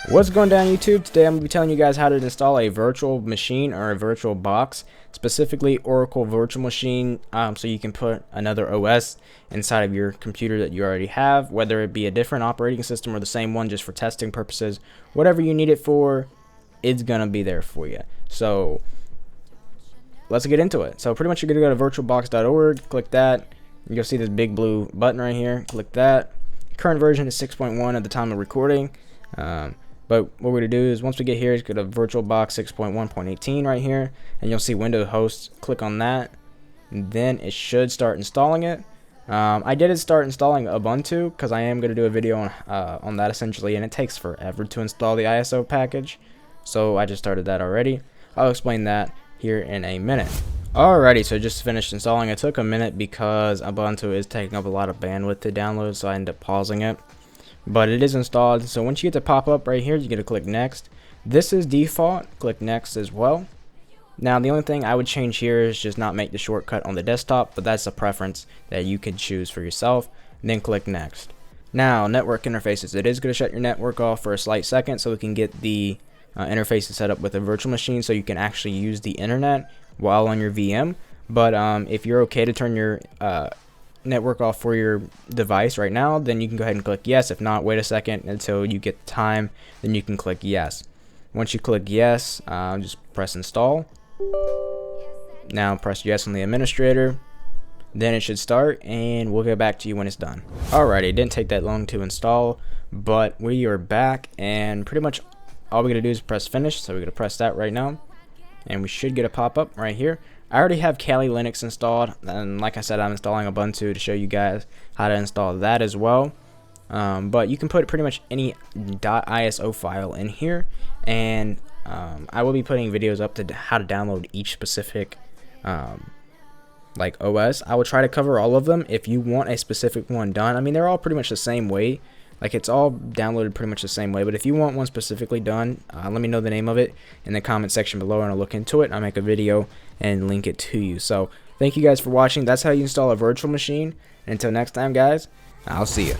What's going down YouTube? Today I'm going to be telling you guys how to install a virtual machine or a virtual box, specifically Oracle Virtual Machine, so you can put another OS inside of your computer that you already have, whether it be a different operating system or the same one just for testing purposes. Whatever you need it for, it's going to be there for you. So let's get into it. So pretty much you're going to go to virtualbox.org, click that, you'll see this big blue button right here, click that. Current version is 6.1 at the time of recording. But what we're going to do is once we get here, go to VirtualBox 6.1.18 right here, and you'll see Windows Host. Click on that, and then it should start installing it. I did start installing Ubuntu because I am going to do a video on that essentially, and it takes forever to install the ISO package. So I just started that already. I'll explain that here in a minute. Alrighty, so just finished installing. It took a minute because Ubuntu is taking up a lot of bandwidth to download, so I ended up pausing it. But it is installed. So once you get to pop up right here, you get to click next. This is default. Click next as well. Now the only thing I would change here is just not make the shortcut on the desktop, but that's a preference that you can choose for yourself. And then click next. Now network interfaces. It is going to shut your network off for a slight second so we can get the interfaces set up with a virtual machine so you can actually use the internet while on your VM. But if you're okay to turn your network off for your device right now, then you can go ahead and click yes. If not, wait a second until you get the time, then you can click yes. Once you click yes, just press install. Now press yes on the administrator, then it should start, and we'll get back to you when it's done. Alrighty, it didn't take that long to install, but we are back, and pretty much all we're gonna do is press finish. So we're gonna press that right now, and we should get a pop-up right here. I already have Kali Linux installed, and like I said, I'm installing Ubuntu to show you guys how to install that as well. But you can put pretty much any .iso file in here, and I will be putting videos up to how to download each specific like OS. I will try to cover all of them. If you want a specific one done, I mean they're all pretty much the same way. Like it's all downloaded pretty much the same way, but if you want one specifically done, let me know the name of it in the comment section below, and I'll look into it and I'll make a video and link it to you. So thank you guys for watching. That's how you install a virtual machine. And until next time guys, I'll see you.